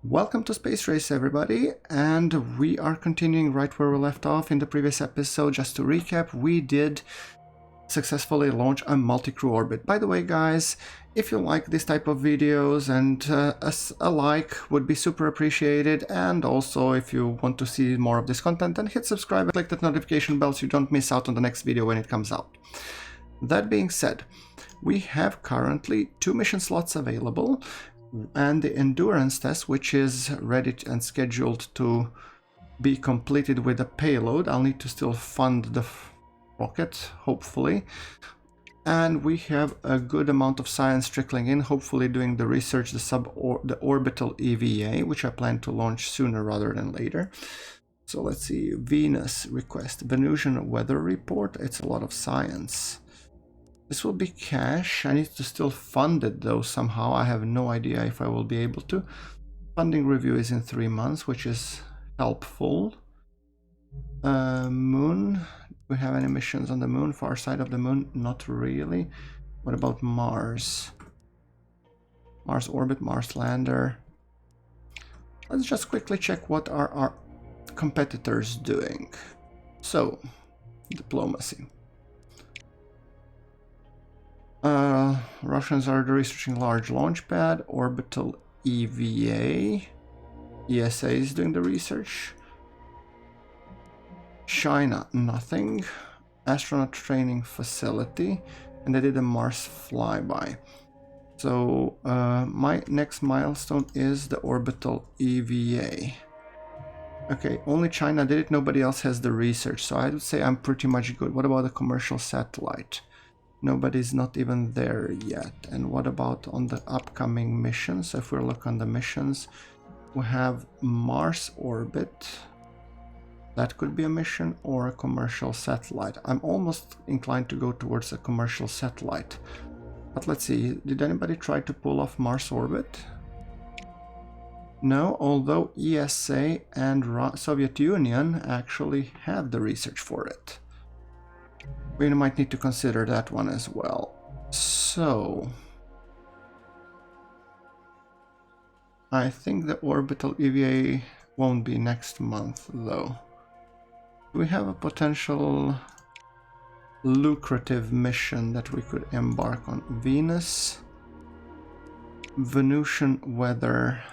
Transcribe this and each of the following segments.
Welcome to Space Race, everybody, and we are continuing right where we left off in the previous episode. Just to recap, we did successfully launch a multi-crew orbit. By the way, guys, if you like this type of videos and a like would be super appreciated, and also if you want to see more of this content, then hit subscribe and click that notification bell so you don't miss out on the next video when it comes out. That being said, we have currently 2 mission slots available, and the endurance test, which is ready and scheduled to be completed with a payload. I'll need to still fund the rocket, hopefully. And we have a good amount of science trickling in, hopefully doing the research, the orbital EVA, which I plan to launch sooner rather than later. So let's see, Venus request, Venusian weather report. It's a lot of science. This will be cash. I need to still fund it though somehow. I have no idea if I will be able to. Funding review is in 3 months, which is helpful. Moon. Do we have any missions on the moon? Far side of the moon? Not really. What about Mars? Mars orbit, Mars lander. Let's just quickly check what are our competitors doing. So, diplomacy. Russians are researching large launch pad, orbital EVA. ESA is doing the research. China, nothing. Astronaut training facility, and they did a Mars flyby. So my next milestone is the orbital EVA. Okay, only China did it, nobody else has the research, so I would say I'm pretty much good. What about the commercial satellite? Nobody's not even there yet. And what about on the upcoming missions? If we look on the missions, we have Mars orbit. That could be a mission or a commercial satellite. I'm almost inclined to go towards a commercial satellite. But let's see, did anybody try to pull off Mars orbit? No, although ESA and Soviet Union actually have the research for it. We might need to consider that one as well. So, I think the orbital EVA won't be next month though. We have a potential lucrative mission that we could embark on. Venus, Venusian weather.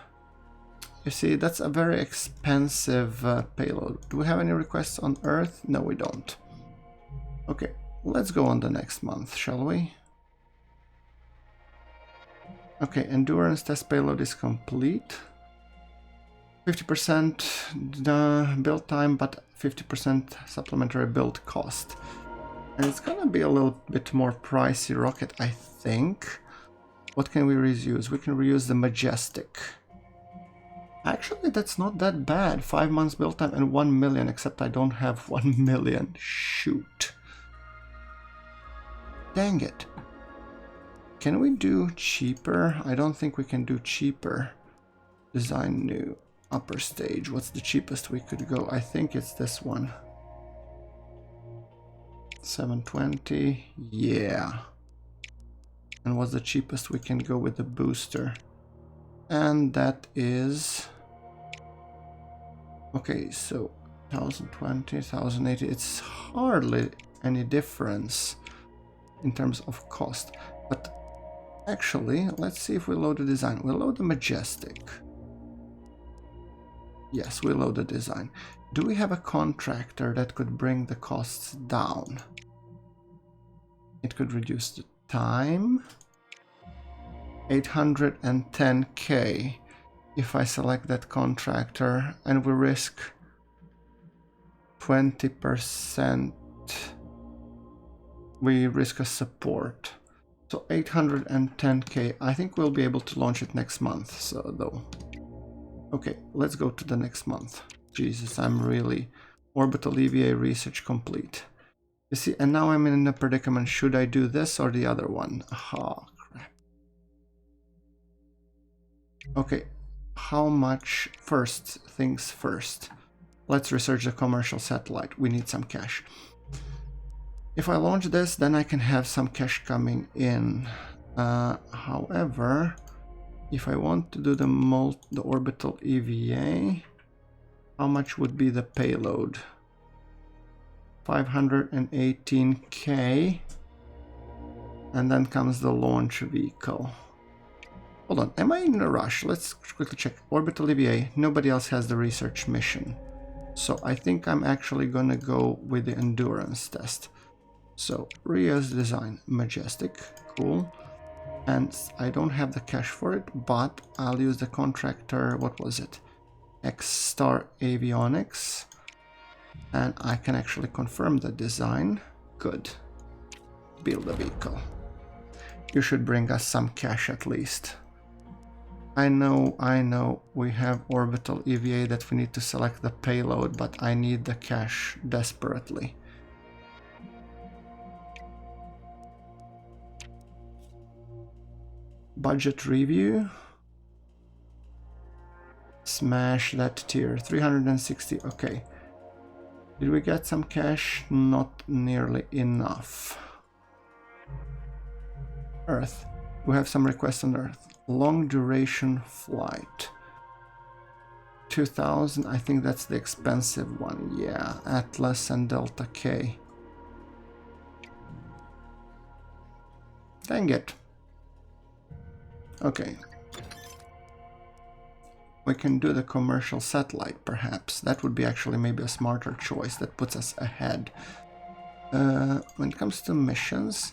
You see, that's a very expensive payload. Do we have any requests on Earth? No, we don't. Okay, let's go on the next month, shall we? Okay, endurance test payload is complete. 50% build time, but 50% supplementary build cost. And it's gonna be a little bit more pricey rocket, I think. What can we reuse? We can reuse the Majestic. Actually, that's not that bad. 5 months build time and 1 million, except I don't have 1 million. Shoot. Dang it. Can we do cheaper? I don't think we can do cheaper. Design new. Upper stage. What's the cheapest we could go? I think it's this one. 720. Yeah. And what's the cheapest we can go with the booster? And that is... Okay, so 1020, 1080. It's hardly any difference in terms of cost. But actually, let's see if we load the design. We'll load the Majestic. Yes, we load the design. Do we have a contractor that could bring the costs down? It could reduce the time. 810k if I select that contractor, and we risk 20%. We risk a support. So 810k. I think we'll be able to launch it next month, so though. Okay, let's go to the next month. Jesus, I'm really... Orbital EVA research complete. You see, and now I'm in a predicament. Should I do this or the other one? Ah, crap. Okay, how much? First things first. Let's research the commercial satellite. We need some cash. If I launch this, then I can have some cash coming in. However, if I want to do the orbital EVA, how much would be the payload? 518k, and then comes the launch vehicle. Hold on, am I in a rush? Let's quickly check. Orbital EVA, nobody else has the research mission. So I think I'm actually gonna go with the endurance test. So reuse design, majestic, cool. And I don't have the cash for it, but I'll use the contractor, what was it? X-Star Avionics. And I can actually confirm the design. Good. Build a vehicle. You should bring us some cash at least. I know, we have orbital EVA that we need to select the payload, but I need the cash desperately. Budget review. Smash that tier. 360, okay. Did we get some cash? Not nearly enough. Earth. We have some requests on Earth. Long duration flight. 2000, I think that's the expensive one. Yeah, Atlas and Delta K. Dang it. Okay. We can do the commercial satellite, perhaps. That would be actually maybe a smarter choice that puts us ahead. When it comes to missions,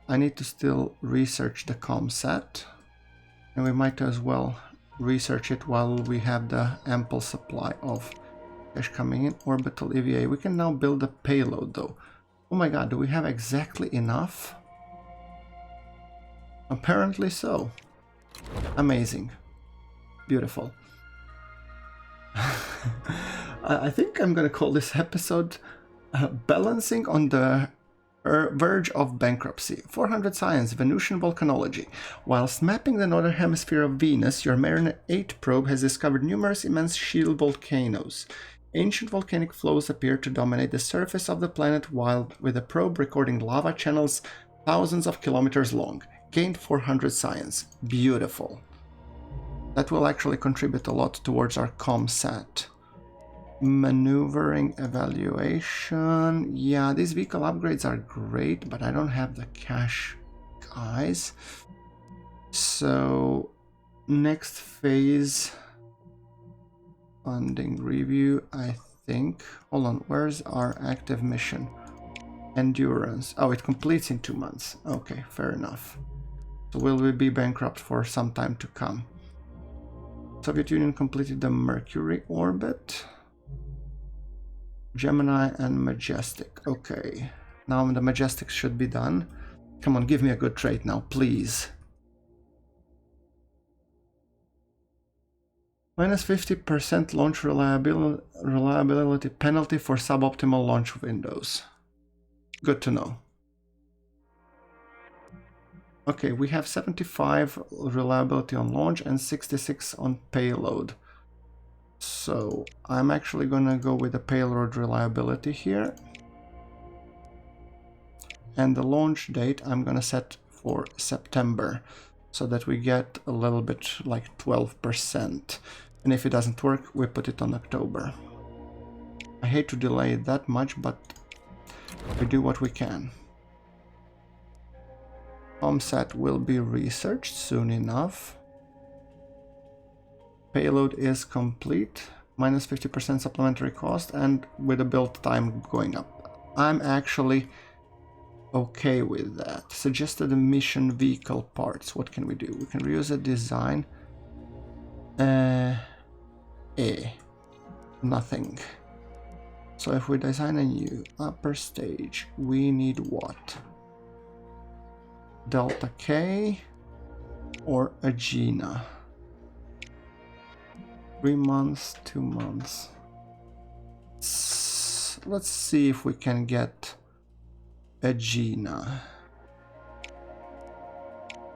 I need to still research the ComSat. And we might as well research it while we have the ample supply of cash coming in. Orbital EVA. We can now build a payload though. Oh my god, do we have exactly enough? Apparently so. Amazing. Beautiful. I think I'm gonna call this episode Balancing on the Verge of Bankruptcy. 400 Science, Venusian Volcanology. Whilst mapping the northern hemisphere of Venus, your Mariner 8 probe has discovered numerous immense shield volcanoes. Ancient volcanic flows appear to dominate the surface of the planet, while with the probe recording lava channels thousands of kilometers long. Gained 400 Science. Beautiful. That will actually contribute a lot towards our ComSat. Maneuvering evaluation. Yeah, these vehicle upgrades are great, but I don't have the cash, guys. So, next phase. Funding review, I think. Hold on, where's our active mission? Endurance. Oh, it completes in 2 months. Okay, fair enough. So will we be bankrupt for some time to come? Soviet Union completed the Mercury orbit. Gemini and Majestic. Okay. Now the Majestic should be done. Come on, give me a good trade now, please. Minus 50% launch reliability penalty for suboptimal launch windows. Good to know. Okay, we have 75 reliability on launch and 66 on payload. So I'm actually gonna go with the payload reliability here. And the launch date I'm gonna set for September so that we get a little bit like 12%. And if it doesn't work, we put it on October. I hate to delay it that much, but we do what we can. ComSat will be researched soon enough. Payload is complete. Minus 50% supplementary cost and with the build time going up. I'm actually okay with that. Suggested mission vehicle parts. What can we do? We can reuse a design. Nothing. So if we design a new upper stage, we need what? Delta K or a Gina? 3 months, 2 months. Let's see if we can get a Gina.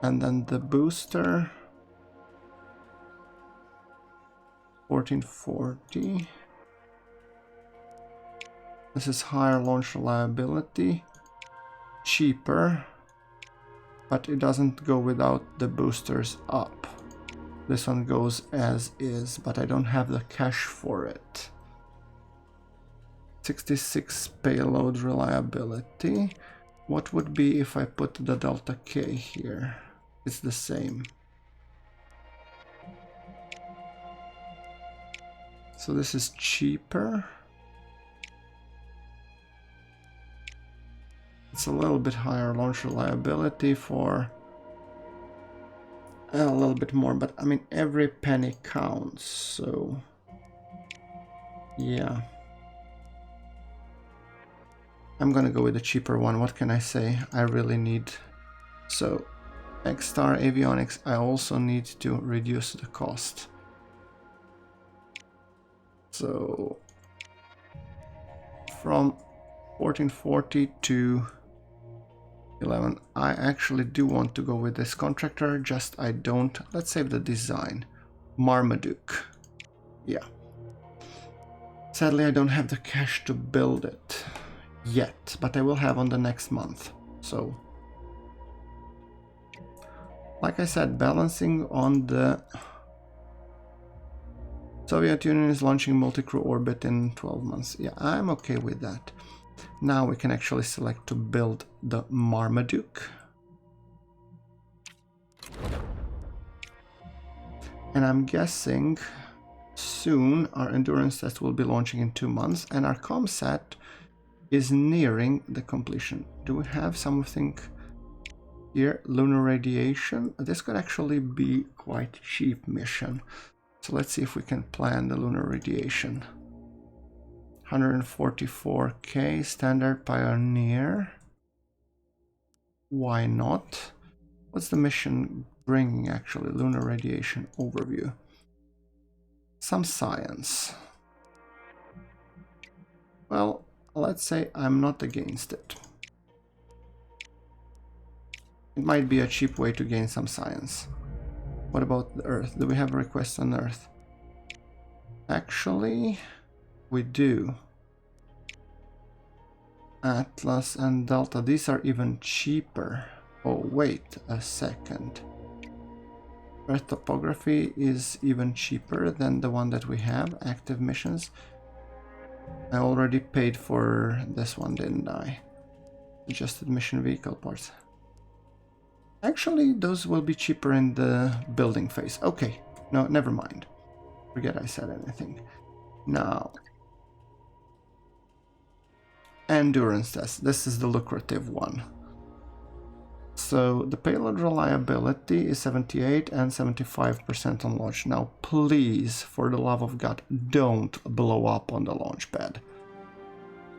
And then the booster. 1440. This is higher launch reliability. Cheaper. But it doesn't go without the boosters up. This one goes as is, but I don't have the cache for it. 66 payload reliability. What would be if I put the delta K here? It's the same. So this is cheaper. It's a little bit higher launch reliability for a little bit more, but I mean every penny counts, so yeah. I'm gonna go with the cheaper one. What can I say? I really need... So, X-Star Avionics, I also need to reduce the cost. So, from 1440 to 11. I actually do want to go with this contractor, just I don't... Let's save the design. Marmaduke. Yeah. Sadly, I don't have the cash to build it yet, but I will have on the next month. So, like I said, balancing on the... Soviet Union is launching multi-crew orbit in 12 months. Yeah, I'm okay with that. Now we can actually select to build the Marmaduke. And I'm guessing soon our endurance test will be launching in 2 months, and our ComSat is nearing the completion. Do we have something here? Lunar radiation. This could actually be quite cheap mission. So let's see if we can plan the lunar radiation. 144k standard Pioneer. Why not? What's the mission bringing actually? Lunar radiation overview. Some science. Well, let's say I'm not against it. It might be a cheap way to gain some science. What about the Earth? Do we have requests on Earth? Actually, we do. Atlas and Delta, these are even cheaper. Oh, wait a second. Earth topography is even cheaper than the one that we have. Active missions. I already paid for this one, didn't I? Adjusted mission vehicle parts. Actually, those will be cheaper in the building phase. Okay, no, never mind. Forget I said anything. Now, endurance test. This is the lucrative one. So the payload reliability is 78 and 75% on launch. Now, please, for the love of God, don't blow up on the launch pad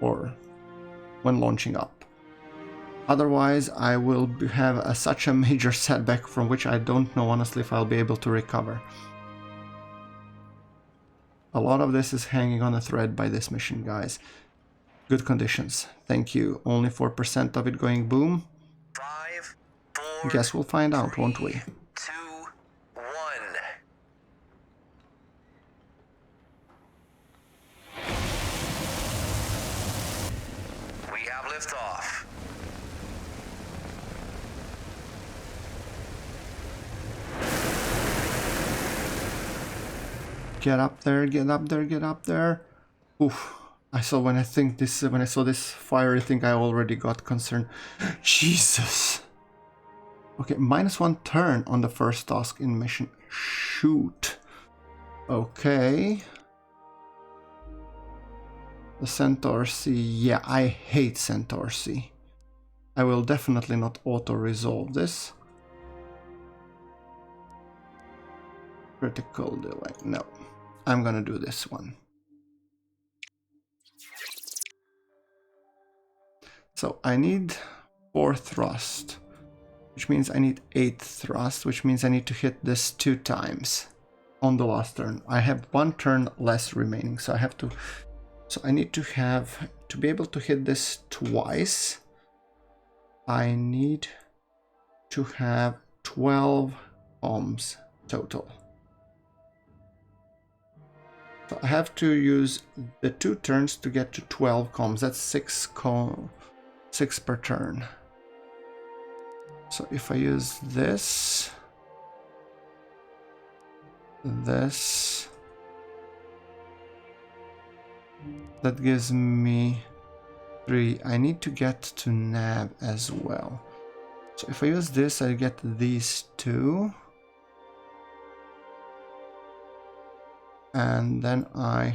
or when launching up. Otherwise, I will have such a major setback from which I don't know honestly if I'll be able to recover. A lot of this is hanging on a thread by this mission, guys. Good conditions. Thank you. Only 4% of it going boom. 5, 4, Guess we'll find out, 3, won't we? 2, 1. We have liftoff. Get up there, get up there, get up there. Oof. I saw when I saw this fiery thing, I already got concerned. Jesus. Okay, -1 turn on the first task in mission. Shoot. Okay. The Centaur C. Yeah, I hate Centaur C. I will definitely not auto-resolve this. Critical delay. No. I'm gonna do this one. So I need 4 thrust, which means I need 8 thrust, which means I need to hit this 2 times on the last turn. I have 1 turn less remaining, so I need to have, to be able to hit this twice, I need to have 12 bombs total. So I have to use the 2 turns to get to 12 comms. That's 6 per turn. So if I use this, this. That gives me 3. I need to get to nav as well. So if I use this, I get these 2. And then I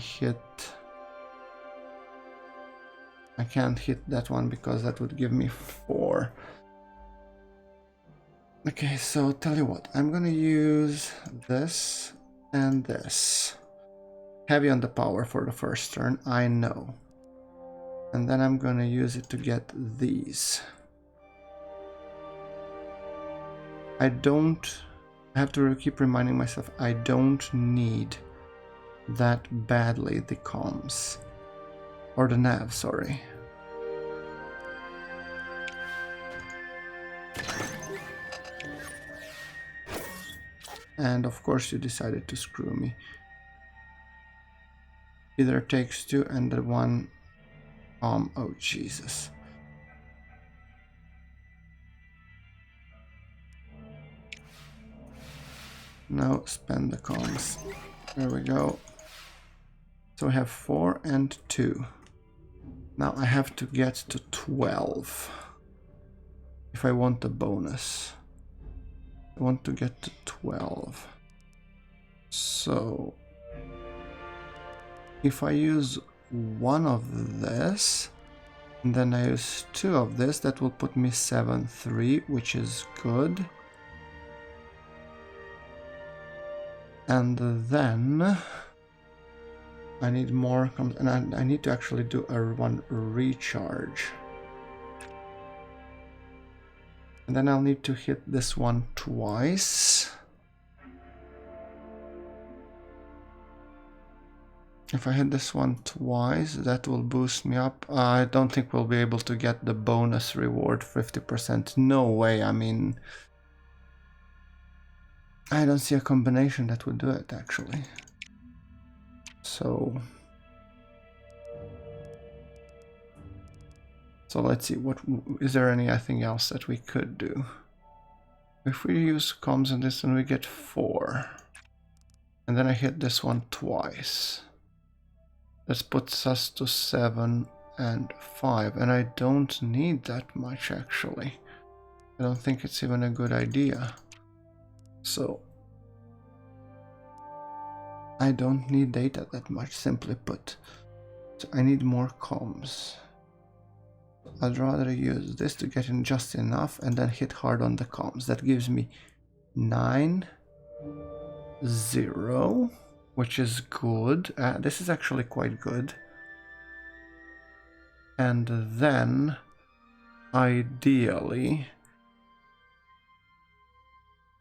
can't hit that one because that would give me 4. Okay, so tell you what, I'm gonna use this and this. Heavy on the power for the first turn, I know. And then I'm gonna use it to get these. I have to keep reminding myself, I don't need that badly the comms. Or the nav, sorry. And of course you decided to screw me. Either takes 2 and the one... oh Jesus. Now spend the comms. There we go. So I have 4 and 2. Now I have to get to 12. If I want the bonus. I want to get to 12. So if I use 1 of this, and then I use 2 of this, that will put me 7-3, which is good. And then I need more, and I need to actually do one recharge. And then I'll need to hit this one twice. If I hit this one twice, that will boost me up. I don't think we'll be able to get the bonus reward 50%. No way, I mean... I don't see a combination that would do it, actually. So let's see, what is there anything else that we could do? If we use comms on this, then we get 4. And then I hit this one twice. This puts us to 7 and 5. And I don't need that much, actually. I don't think it's even a good idea. So I don't need data that much, simply put. So I need more comms. I'd rather use this to get in just enough and then hit hard on the comms. That gives me 9, 0, which is good. This is actually quite good. And then, ideally,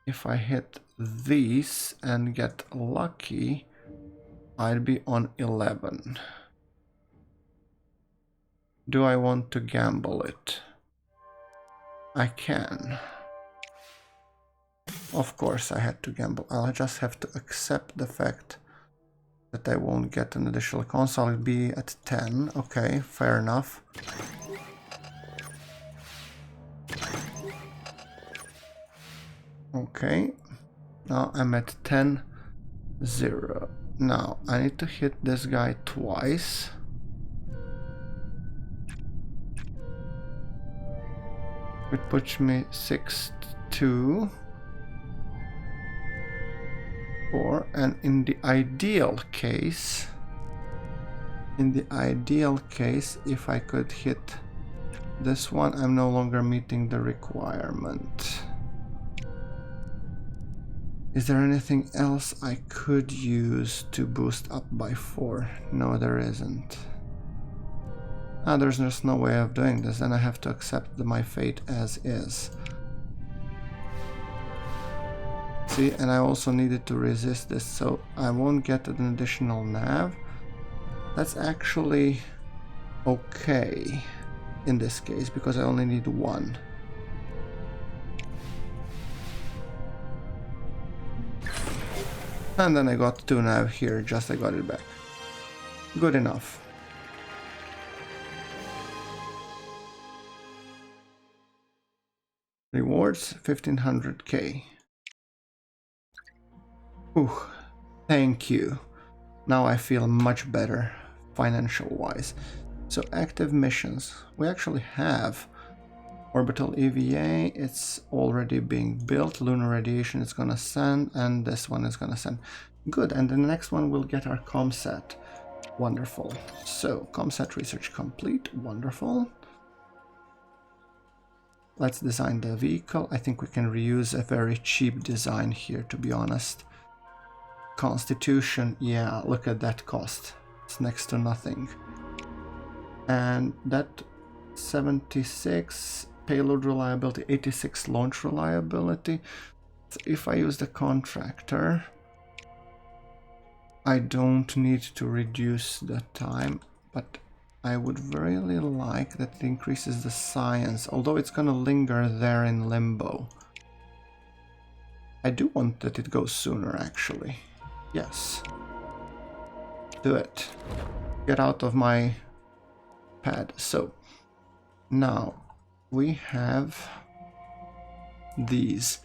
if I hit these and get lucky, I'd be on 11. Do I want to gamble it? I can. Of course I had to gamble. I'll just have to accept the fact that I won't get an additional console. I'll be at 10. Okay, fair enough. Okay, now I'm at 10, 0. Now I need to hit this guy twice. It puts me 6, 2, 4, and in the ideal case, if I could hit this one, I'm no longer meeting the requirement. Is there anything else I could use to boost up by 4? No, there isn't. There's just no way of doing this, and I have to accept my fate as is. See, and I also needed to resist this, so I won't get an additional nav. That's actually okay in this case, because I only need 1. And then I got 2 nav here, just I got it back. Good enough. Rewards 1500k. Ooh, Thank you. Now I feel much better financial-wise. So active missions. We actually have orbital EVA. It's already being built. Lunar radiation is gonna send, and this one is gonna send. Good, and the next one will get our comsat. Wonderful. So comsat research complete. Wonderful. Let's design the vehicle. I think we can reuse a very cheap design here, to be honest. Constitution, yeah, look at that cost. It's next to nothing. And that 76 payload reliability, 86 launch reliability. So if I use the contractor, I don't need to reduce the time, but I would really like that it increases the science, although it's gonna linger there in limbo. I do want that it goes sooner, actually. Yes. Do it. Get out of my pad. So, now we have these.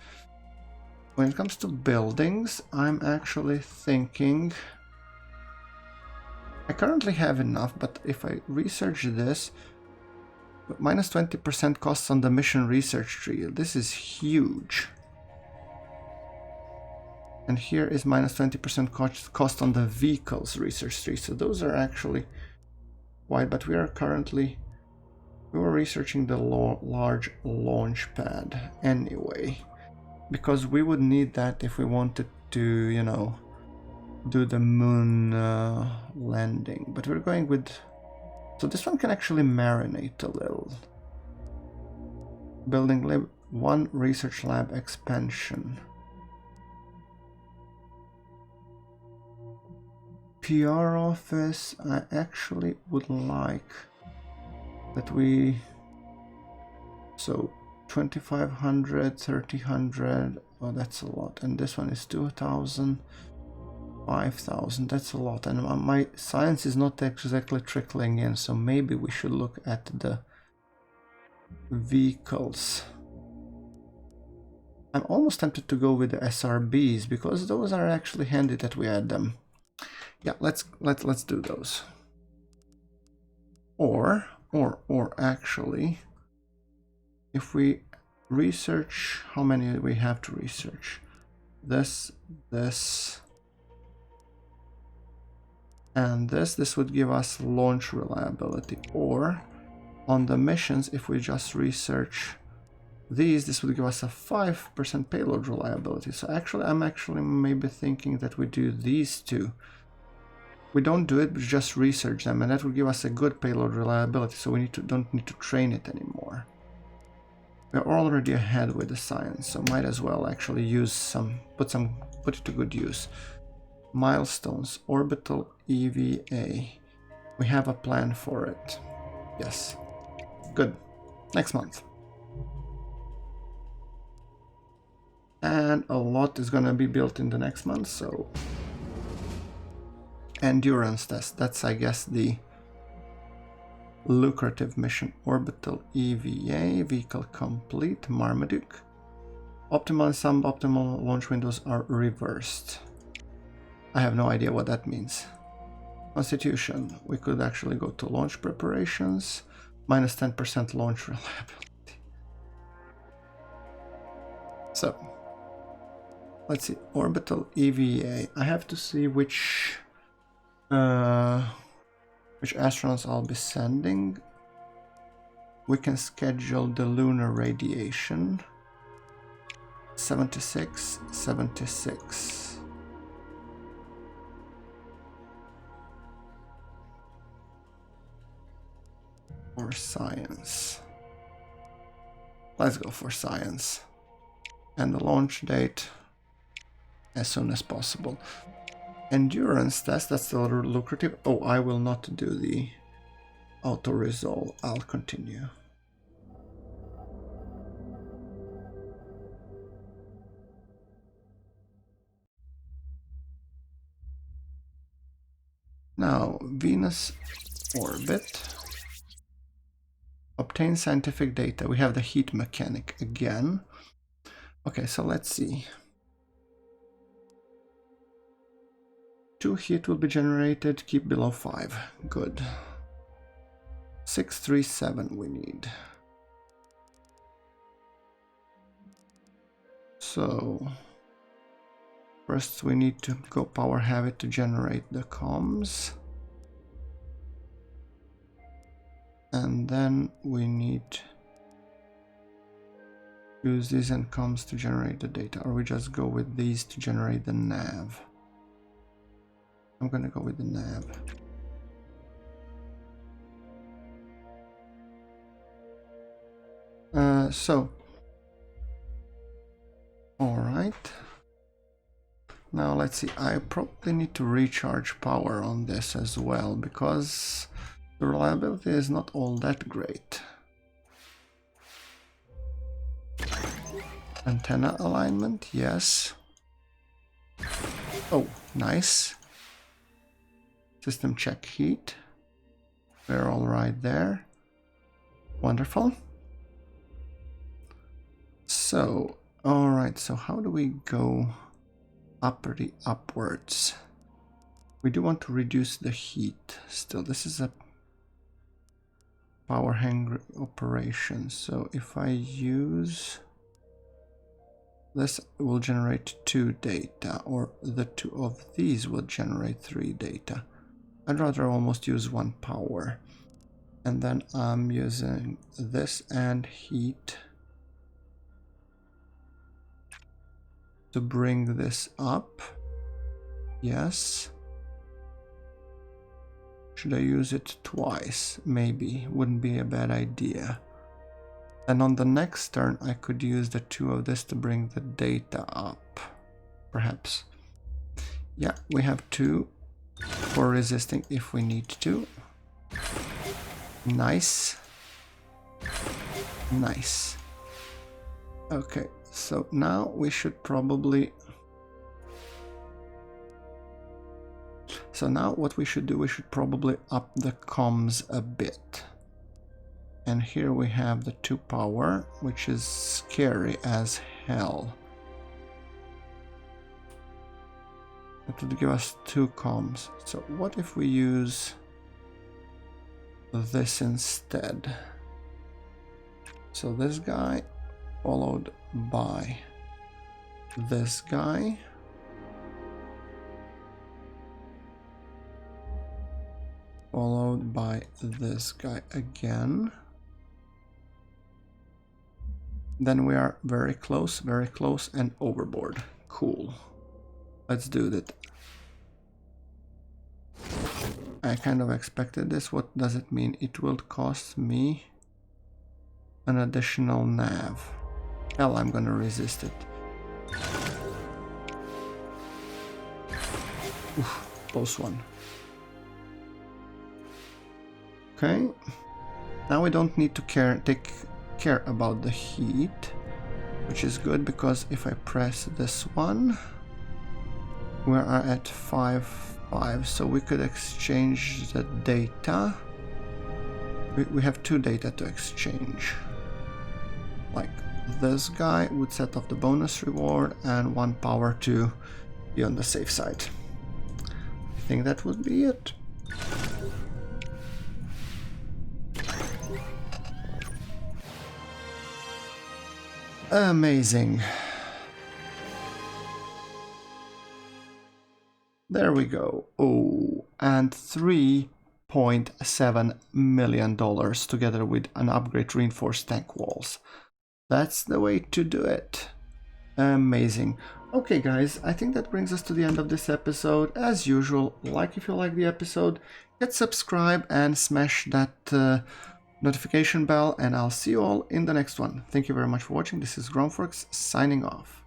When it comes to buildings, I'm actually thinking... I currently have enough, but if I research this, minus 20% costs on the mission research tree. This is huge. And here is minus 20% cost on the vehicles research tree. So those are actually wide, but we are currently... We were researching the large launch pad anyway, because we would need that if we wanted to, you know, do the moon landing. But we're going with... So this one can actually marinate a little. Building lab 1 research lab expansion. PR office, I actually would like that we... So 2500, 3000, oh that's a lot. And this one is 2000, 5000, that's a lot. And my science is not exactly trickling in, so maybe we should look at the vehicles. I'm almost tempted to go with the SRBs because those are actually handy that we add them. Yeah, let's do those. Or actually, if we research, how many we have to research? This, and this would give us launch reliability. Or on the missions, if we just research these, this would give us a 5% payload reliability. So actually, I'm actually maybe thinking that we do these two. We don't do it, but just research them, and that will give us a good payload reliability, so we don't need to train it anymore. We're already ahead with the science, so might as well actually use some, put it to good use. Milestones, orbital EVA. We have a plan for it. Yes. Good. Next month. And a lot is gonna be built in the next month, so... Endurance test, that's I guess the lucrative mission. Orbital EVA, vehicle complete, Marmaduke. Optimal and suboptimal launch windows are reversed. I have no idea what that means. Constitution, we could actually go to launch preparations, minus 10% launch reliability. So, let's see, orbital EVA, I have to see which astronauts I'll be sending. We can schedule the lunar radiation. 76, 76. Or science. Let's go for science. And the launch date as soon as possible. Endurance test, that's still lucrative. Oh, I will not do the auto-resolve. I'll continue. Now, Venus orbit. Obtain scientific data. We have the heat mechanic again. Okay, so let's see. 2 heat will be generated, keep below 5. Good. 637 we need. So first we need to go power heavy to generate the comms. And then we need use these and comms to generate the data, or we just go with these to generate the nav. I'm gonna go with the nav. All right. Now let's see, I probably need to recharge power on this as well, because the reliability is not all that great. Antenna alignment, yes. Oh, nice. System check heat. We're all right there. Wonderful. So, all right, so how do we go upwards? We do want to reduce the heat. Still, this is a power hungry operation. So if I use this, will generate 2 data, or the 2 of these will generate 3 data. I'd rather almost use 1 power. And then I'm using this and heat to bring this up. Yes. Should I use it twice? Maybe. Wouldn't be a bad idea. And on the next turn I could use the 2 of this to bring the data up. Perhaps. Yeah, we have 2 for resisting if we need to. Nice. Nice. Okay, so now we should probably... So now what we should do, we should probably up the comms a bit. And here we have the 2 power, which is scary as hell. It would give us 2 comms. So what if we use this instead? So this guy followed by this guy. Followed by this guy again. Then we are very close and overboard. Cool. Let's do that. I kind of expected this. What does it mean? It will cost me an additional nav. Hell, I'm gonna resist it. Oof, close one. Okay. Now we don't need to take care about the heat, which is good, because if I press this one, we are at 5.5, so we could exchange the data. We have 2 data to exchange. Like this guy would set off the bonus reward, and 1 power to be on the safe side. I think that would be it. Amazing. There we go. Oh, and $3.7 million together with an upgrade reinforced tank walls. That's the way to do it. Amazing. Okay guys, I think that brings us to the end of this episode. As usual, like if you like the episode, hit subscribe and smash that notification bell, and I'll see you all in the next one. Thank you very much for watching. This is GrunfWorks signing off.